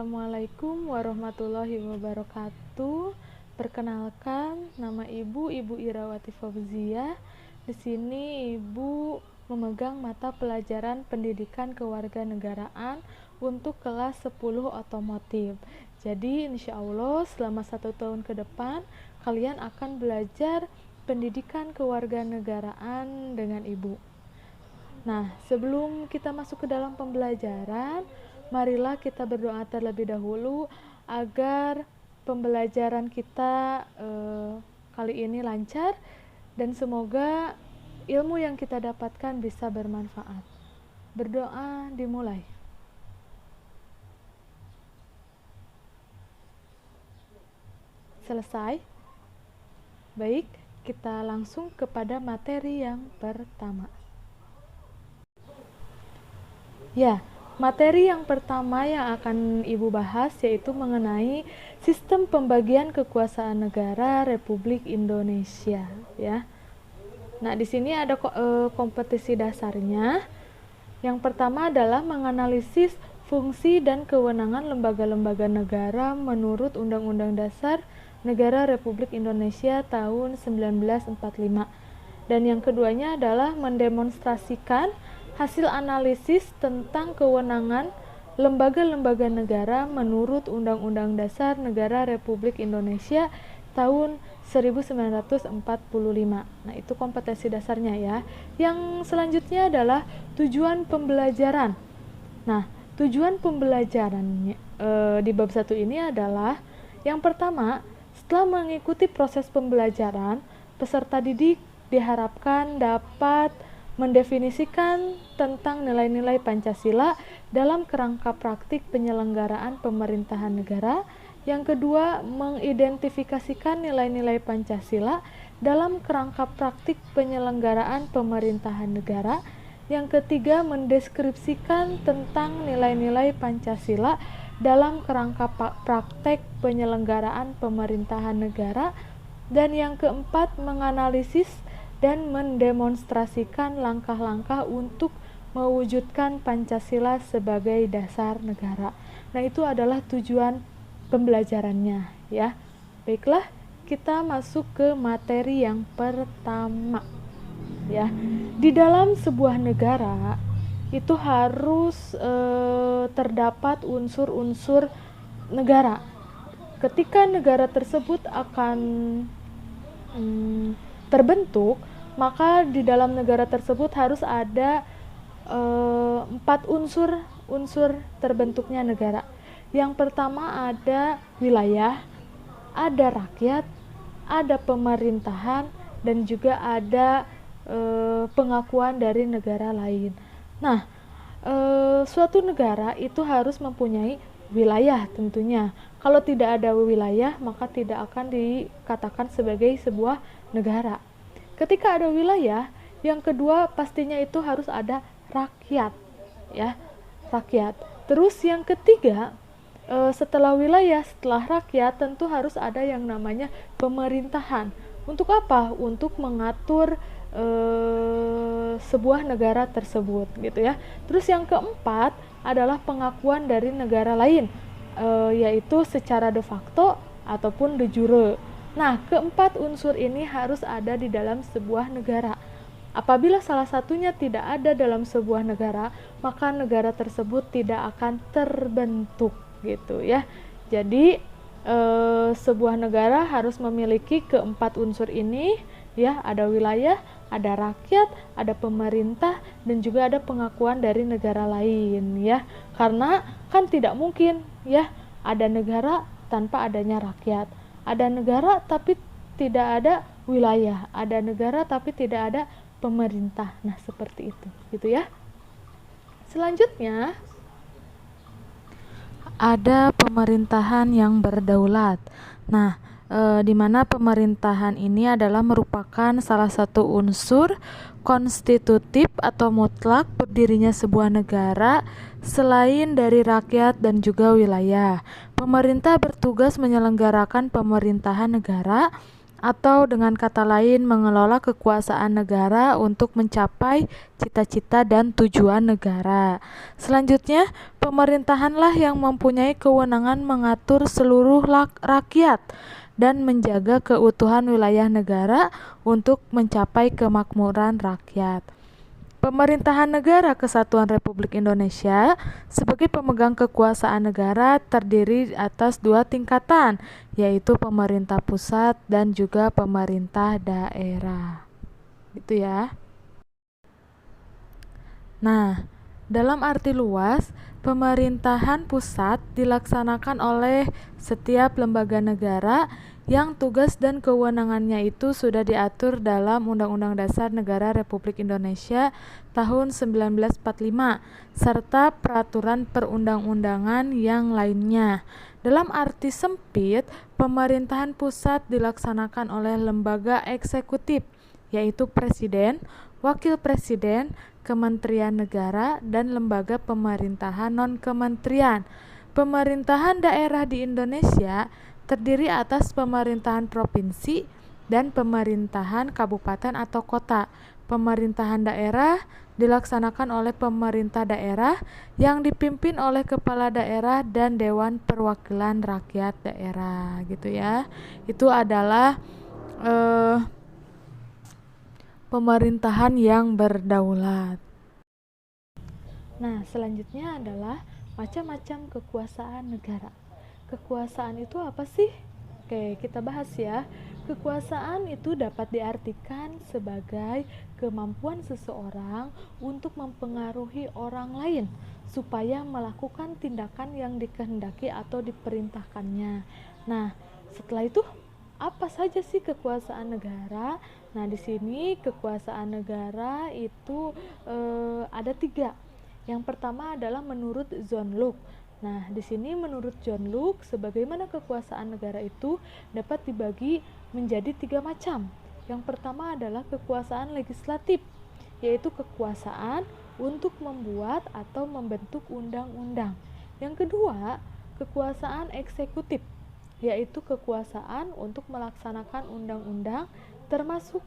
Assalamualaikum warahmatullahi wabarakatuh. Perkenalkan, nama Ibu Irawati Fauziah. Di sini Ibu memegang mata pelajaran Pendidikan Kewarganegaraan untuk kelas 10 otomotif. Jadi insya Allah selama 1 tahun ke depan kalian akan belajar Pendidikan Kewarganegaraan dengan Ibu. Nah, sebelum kita masuk ke dalam pembelajaran, marilah kita berdoa terlebih dahulu agar pembelajaran kita kali ini lancar dan semoga ilmu yang kita dapatkan bisa bermanfaat. Berdoa dimulai. Selesai? Baik, kita langsung kepada materi yang pertama. Ya, materi yang pertama yang akan Ibu bahas yaitu mengenai sistem pembagian kekuasaan negara Republik Indonesia, ya. Nah, di sini ada kompetisi dasarnya. Yang pertama adalah menganalisis fungsi dan kewenangan lembaga-lembaga negara menurut Undang-Undang Dasar Negara Republik Indonesia tahun 1945. Dan yang keduanya adalah mendemonstrasikan hasil analisis tentang kewenangan lembaga-lembaga negara menurut Undang-Undang Dasar Negara Republik Indonesia tahun 1945. Nah, itu kompetensi dasarnya ya. Yang selanjutnya adalah tujuan pembelajaran. Nah, tujuan pembelajarannya di bab 1 ini adalah yang pertama, setelah mengikuti proses pembelajaran, peserta didik diharapkan dapat mendefinisikan tentang nilai-nilai Pancasila dalam kerangka praktik penyelenggaraan pemerintahan negara. Yang kedua, mengidentifikasikan nilai-nilai Pancasila dalam kerangka praktik penyelenggaraan pemerintahan negara. Yang ketiga, mendeskripsikan tentang nilai-nilai Pancasila dalam kerangka praktek penyelenggaraan pemerintahan negara. Dan yang keempat, menganalisis dan mendemonstrasikan langkah-langkah untuk mewujudkan Pancasila sebagai dasar negara. Nah, itu adalah tujuan pembelajarannya ya. Baiklah, kita masuk ke materi yang pertama ya. Di dalam sebuah negara itu harus terdapat unsur-unsur negara. Ketika negara tersebut akan terbentuk, maka di dalam negara tersebut harus ada 4 unsur terbentuknya negara. Yang pertama ada wilayah, ada rakyat, ada pemerintahan, dan juga ada pengakuan dari negara lain. Nah, suatu negara itu harus mempunyai wilayah tentunya. Kalau tidak ada wilayah, maka tidak akan dikatakan sebagai sebuah negara. Ketika ada wilayah, yang kedua pastinya itu harus ada rakyat, ya, rakyat. Terus yang ketiga, setelah wilayah, setelah rakyat, tentu harus ada yang namanya pemerintahan. Untuk apa? Untuk mengatur sebuah negara tersebut, gitu ya. Terus yang keempat adalah pengakuan dari negara lain, yaitu secara de facto ataupun de jure. Nah, keempat unsur ini harus ada di dalam sebuah negara. Apabila salah satunya tidak ada dalam sebuah negara, maka negara tersebut tidak akan terbentuk, gitu ya. Jadi sebuah negara harus memiliki keempat unsur ini, ya, ada wilayah, ada rakyat, ada pemerintah, dan juga ada pengakuan dari negara lain, ya. Karena kan tidak mungkin, ya, ada negara tanpa adanya rakyat. Ada negara tapi tidak ada wilayah, ada negara tapi tidak ada pemerintah. Nah, seperti itu, gitu ya. Selanjutnya ada pemerintahan yang berdaulat. Nah, di mana pemerintahan ini adalah merupakan salah satu unsur konstitutif atau mutlak berdirinya sebuah negara selain dari rakyat dan juga wilayah. Pemerintah bertugas menyelenggarakan pemerintahan negara atau dengan kata lain mengelola kekuasaan negara untuk mencapai cita-cita dan tujuan negara. Selanjutnya, pemerintahanlah yang mempunyai kewenangan mengatur seluruh rakyat dan menjaga keutuhan wilayah negara untuk mencapai kemakmuran rakyat. Pemerintahan Negara Kesatuan Republik Indonesia sebagai pemegang kekuasaan negara terdiri atas dua tingkatan, yaitu pemerintah pusat dan juga pemerintah daerah. Gitu ya. Nah, dalam arti luas, pemerintahan pusat dilaksanakan oleh setiap lembaga negara yang tugas dan kewenangannya itu sudah diatur dalam Undang-Undang Dasar Negara Republik Indonesia tahun 1945 serta peraturan perundang-undangan yang lainnya. Dalam arti sempit, pemerintahan pusat dilaksanakan oleh lembaga eksekutif, yaitu Presiden, Wakil Presiden, Kementerian Negara, dan lembaga pemerintahan non-kementerian. Pemerintahan daerah di Indonesia terdiri atas pemerintahan provinsi dan pemerintahan kabupaten atau kota. Pemerintahan daerah dilaksanakan oleh pemerintah daerah yang dipimpin oleh kepala daerah dan Dewan Perwakilan Rakyat Daerah, gitu ya. Itu adalah pemerintahan yang berdaulat. Nah, selanjutnya adalah macam-macam kekuasaan negara. Kekuasaan itu apa sih? Oke, kita bahas ya. Kekuasaan itu dapat diartikan sebagai kemampuan seseorang untuk mempengaruhi orang lain supaya melakukan tindakan yang dikehendaki atau diperintahkannya. Nah, setelah itu apa saja sih kekuasaan negara? Nah, di sini kekuasaan negara itu ada 3. Yang pertama adalah menurut John Locke. Nah, di sini menurut John Locke, sebagaimana kekuasaan negara itu dapat dibagi menjadi 3 macam. Yang pertama adalah kekuasaan legislatif, yaitu kekuasaan untuk membuat atau membentuk undang-undang. Yang kedua, kekuasaan eksekutif, yaitu kekuasaan untuk melaksanakan undang-undang, termasuk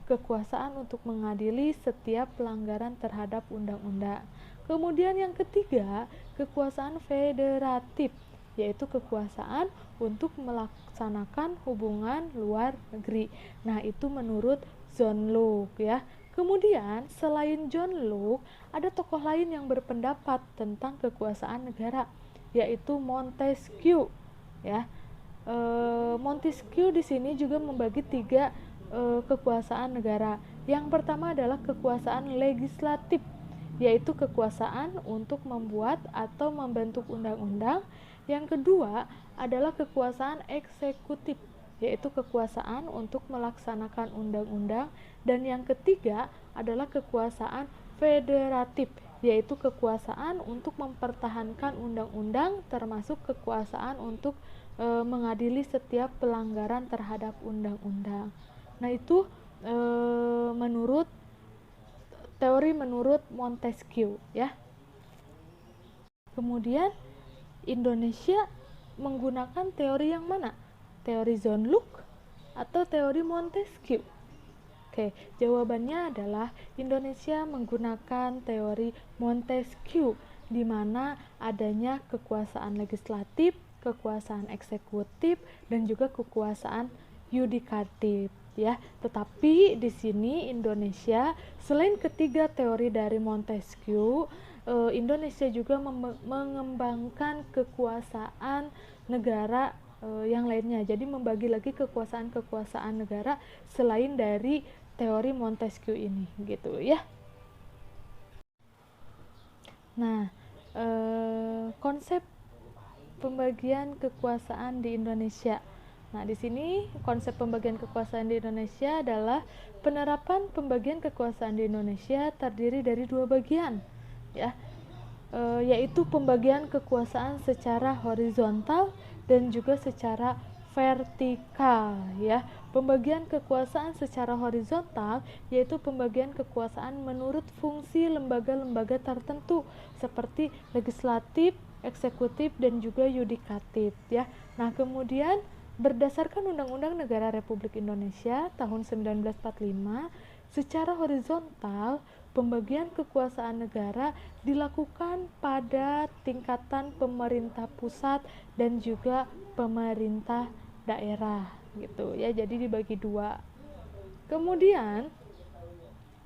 kekuasaan untuk mengadili setiap pelanggaran terhadap undang-undang. Kemudian yang ketiga, kekuasaan federatif, yaitu kekuasaan untuk melaksanakan hubungan luar negeri. Nah, itu menurut John Locke ya. Kemudian selain John Locke, ada tokoh lain yang berpendapat tentang kekuasaan negara, yaitu Montesquieu ya. Montesquieu di sini juga membagi 3 kekuasaan negara. Yang pertama adalah kekuasaan legislatif, yaitu kekuasaan untuk membuat atau membentuk undang-undang. Yang kedua adalah kekuasaan eksekutif, yaitu kekuasaan untuk melaksanakan undang-undang. Dan yang ketiga adalah kekuasaan federatif, yaitu kekuasaan untuk mempertahankan undang-undang, termasuk kekuasaan untuk mengadili setiap pelanggaran terhadap undang-undang. Nah, itu teori menurut Montesquieu ya. Kemudian Indonesia menggunakan teori yang mana? Teori John Locke atau teori Montesquieu? Oke, jawabannya adalah Indonesia menggunakan teori Montesquieu, di mana adanya kekuasaan legislatif, kekuasaan eksekutif, dan juga kekuasaan yudikatif ya. Tetapi di sini Indonesia selain ketiga teori dari Montesquieu, Indonesia juga mengembangkan kekuasaan negara yang lainnya. Jadi membagi lagi kekuasaan negara selain dari teori Montesquieu ini gitu ya. Nah, konsep pembagian kekuasaan di Indonesia. Nah, di sini konsep pembagian kekuasaan di Indonesia adalah penerapan pembagian kekuasaan di Indonesia terdiri dari 2 bagian, ya, yaitu pembagian kekuasaan secara horizontal dan juga secara vertikal, ya. Pembagian kekuasaan secara horizontal yaitu pembagian kekuasaan menurut fungsi lembaga-lembaga tertentu seperti legislatif, eksekutif, dan juga yudikatif, ya. Nah, kemudian Berdasarkan Undang-Undang Negara Republik Indonesia tahun 1945, secara horizontal, pembagian kekuasaan negara dilakukan pada tingkatan pemerintah pusat dan juga pemerintah daerah gitu ya. Jadi dibagi dua. Kemudian,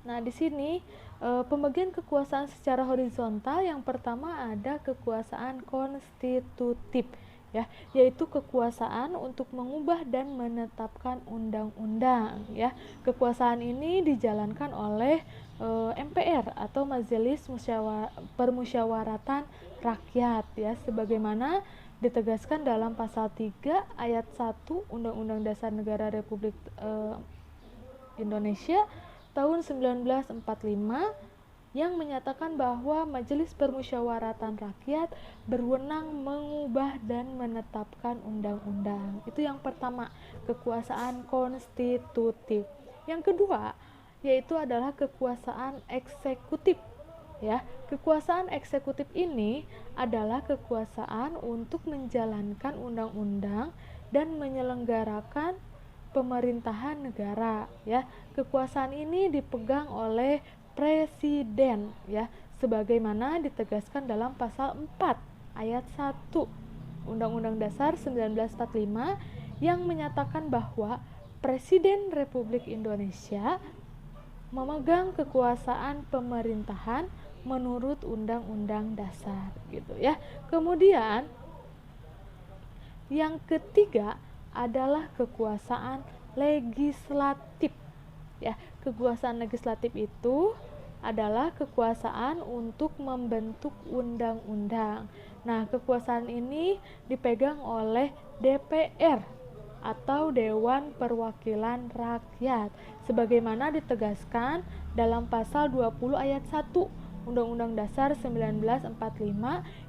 nah di sini pembagian kekuasaan secara horizontal yang pertama ada kekuasaan konstitutif ya, yaitu kekuasaan untuk mengubah dan menetapkan undang-undang ya. Kekuasaan ini dijalankan oleh MPR atau Majelis Permusyawaratan Rakyat ya, sebagaimana ditegaskan dalam pasal 3 ayat 1 Undang-Undang Dasar Negara Republik Indonesia tahun 1945 yang menyatakan bahwa Majelis Permusyawaratan Rakyat berwenang mengubah dan menetapkan undang-undang. Itu yang pertama, kekuasaan konstitutif. Yang kedua, yaitu adalah kekuasaan eksekutif. Ya, kekuasaan eksekutif ini adalah kekuasaan untuk menjalankan undang-undang dan menyelenggarakan pemerintahan negara ya. Kekuasaan ini dipegang oleh presiden ya, sebagaimana ditegaskan dalam pasal 4 ayat 1 Undang-Undang Dasar 1945 yang menyatakan bahwa Presiden Republik Indonesia memegang kekuasaan pemerintahan menurut Undang-Undang Dasar gitu ya. Kemudian yang ketiga adalah kekuasaan legislatif ya. Kekuasaan legislatif itu adalah kekuasaan untuk membentuk undang-undang. Nah, kekuasaan ini dipegang oleh DPR atau Dewan Perwakilan Rakyat sebagaimana ditegaskan dalam pasal 20 ayat 1 Undang-Undang Dasar 1945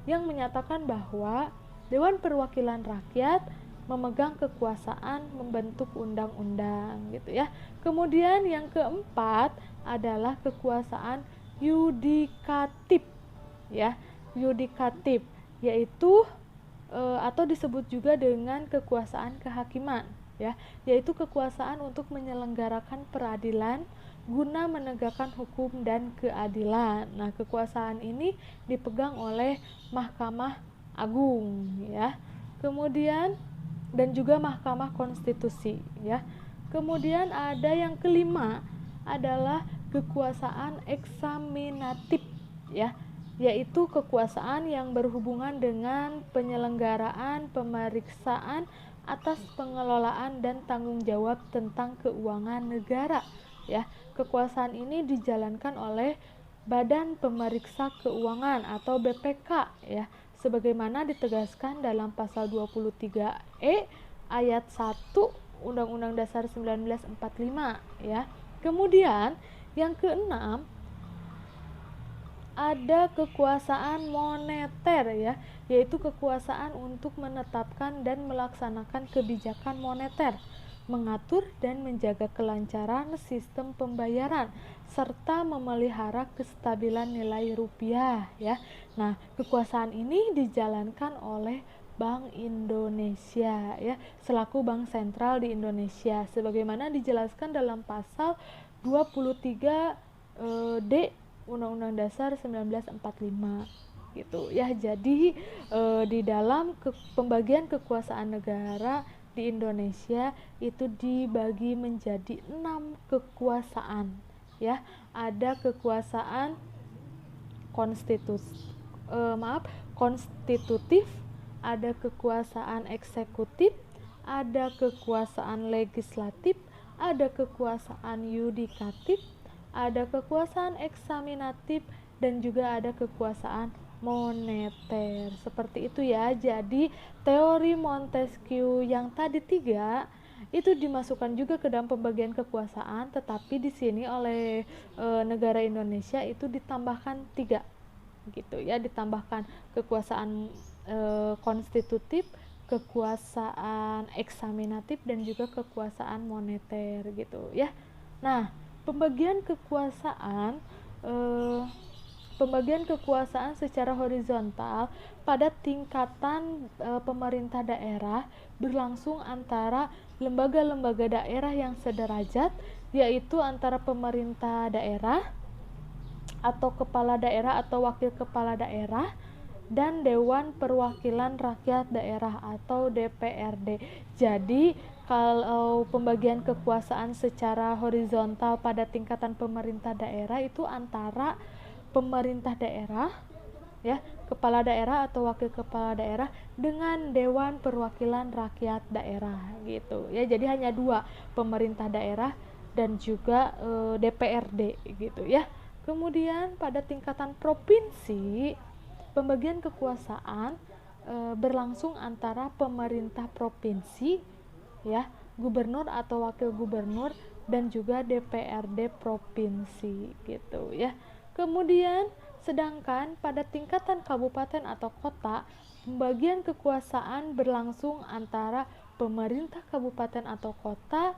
yang menyatakan bahwa Dewan Perwakilan Rakyat memegang kekuasaan membentuk undang-undang gitu ya. Kemudian yang keempat adalah kekuasaan yudikatif ya. Yudikatif yaitu atau disebut juga dengan kekuasaan kehakiman ya, yaitu kekuasaan untuk menyelenggarakan peradilan guna menegakkan hukum dan keadilan. Nah, kekuasaan ini dipegang oleh Mahkamah Agung ya. Kemudian dan juga Mahkamah Konstitusi ya. Kemudian ada yang kelima adalah kekuasaan eksaminatif ya, yaitu kekuasaan yang berhubungan dengan penyelenggaraan pemeriksaan atas pengelolaan dan tanggung jawab tentang keuangan negara ya. Kekuasaan ini dijalankan oleh Badan Pemeriksa Keuangan atau BPK ya, sebagaimana ditegaskan dalam pasal 23E ayat 1 Undang-Undang Dasar 1945 ya. Kemudian yang keenam ada kekuasaan moneter ya, yaitu kekuasaan untuk menetapkan dan melaksanakan kebijakan moneter, mengatur dan menjaga kelancaran sistem pembayaran serta memelihara kestabilan nilai rupiah ya. Nah, kekuasaan ini dijalankan oleh Bank Indonesia ya, selaku bank sentral di Indonesia sebagaimana dijelaskan dalam pasal 23 D Undang-Undang Dasar 1945 gitu ya. Jadi di dalam pembagian kekuasaan negara di Indonesia itu dibagi menjadi 6 kekuasaan ya. Ada kekuasaan konstitutif, ada kekuasaan eksekutif, ada kekuasaan legislatif, ada kekuasaan yudikatif, ada kekuasaan eksaminatif, dan juga ada kekuasaan moneter. Seperti itu ya. Jadi teori Montesquieu yang tadi 3 itu dimasukkan juga ke dalam pembagian kekuasaan, tetapi di sini oleh negara Indonesia itu ditambahkan 3 gitu ya, ditambahkan kekuasaan konstitutif, kekuasaan eksaminatif, dan juga kekuasaan moneter gitu ya. Nah, pembagian kekuasaan pembagian kekuasaan secara horizontal pada tingkatan pemerintah daerah berlangsung antara lembaga-lembaga daerah yang sederajat, yaitu antara pemerintah daerah atau kepala daerah atau wakil kepala daerah dan Dewan Perwakilan Rakyat Daerah atau DPRD. Jadi kalau pembagian kekuasaan secara horizontal pada tingkatan pemerintah daerah itu antara pemerintah daerah, ya, kepala daerah atau wakil kepala daerah dengan Dewan Perwakilan Rakyat Daerah gitu. Ya, jadi hanya dua, pemerintah daerah dan juga DPRD gitu ya. Kemudian pada tingkatan provinsi, pembagian kekuasaan berlangsung antara pemerintah provinsi, ya, gubernur atau wakil gubernur dan juga DPRD provinsi gitu ya. Kemudian sedangkan pada tingkatan kabupaten atau kota, pembagian kekuasaan berlangsung antara pemerintah kabupaten atau kota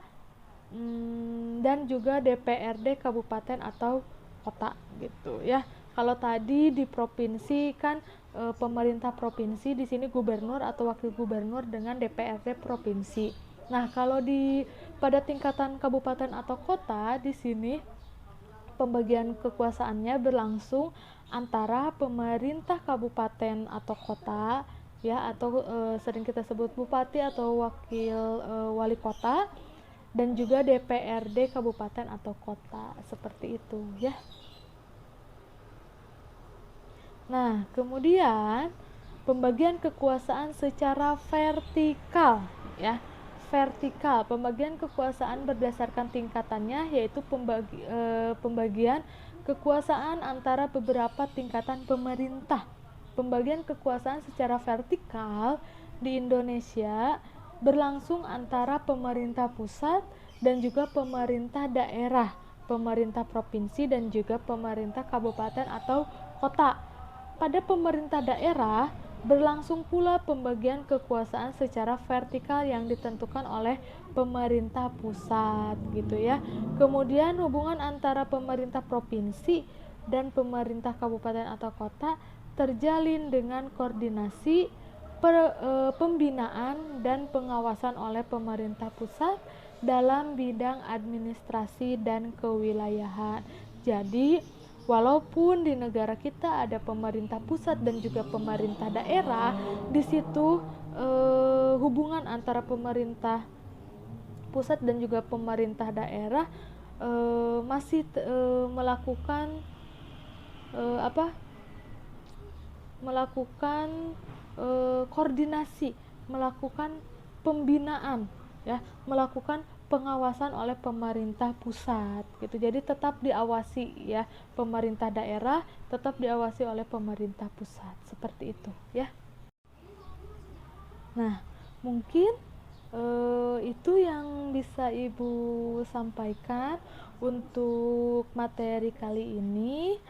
dan juga DPRD kabupaten atau kota gitu ya. Kalau tadi di provinsi kan pemerintah provinsi, di sini gubernur atau wakil gubernur dengan DPRD provinsi. Nah, kalau pada tingkatan kabupaten atau kota, di sini pembagian kekuasaannya berlangsung antara pemerintah kabupaten atau kota, ya, atau sering kita sebut bupati atau wakil wali kota, dan juga DPRD kabupaten atau kota, seperti itu ya. Nah, kemudian pembagian kekuasaan secara vertikal, ya. Vertikal, pembagian kekuasaan berdasarkan tingkatannya, yaitu pembagian kekuasaan antara beberapa tingkatan pemerintah. Pembagian kekuasaan secara vertikal di Indonesia berlangsung antara pemerintah pusat dan juga pemerintah daerah, pemerintah provinsi dan juga pemerintah kabupaten atau kota. Pada pemerintah daerah berlangsung pula pembagian kekuasaan secara vertikal yang ditentukan oleh pemerintah pusat gitu ya. Kemudian hubungan antara pemerintah provinsi dan pemerintah kabupaten atau kota terjalin dengan koordinasi pembinaan dan pengawasan oleh pemerintah pusat dalam bidang administrasi dan kewilayahan. Jadi walaupun di negara kita ada pemerintah pusat dan juga pemerintah daerah, di situ hubungan antara pemerintah pusat dan juga pemerintah daerah masih melakukan koordinasi, melakukan pembinaan, ya, melakukan pengawasan oleh pemerintah pusat gitu. Jadi tetap diawasi, ya, pemerintah daerah tetap diawasi oleh pemerintah pusat, seperti itu ya. Nah, mungkin itu yang bisa Ibu sampaikan untuk materi kali ini.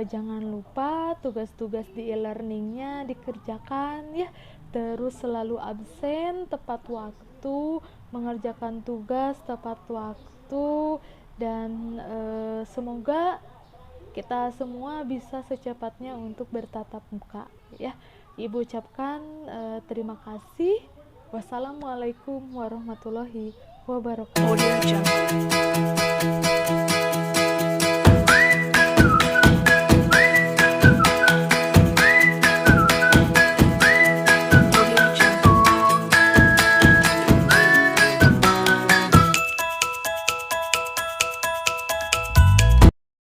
Jangan lupa tugas-tugas di e-learningnya dikerjakan ya, terus selalu absen tepat waktu, mengerjakan tugas tepat waktu, dan semoga kita semua bisa secepatnya untuk bertatap muka ya. Ibu ucapkan terima kasih. Wassalamualaikum warahmatullahi wabarakatuh.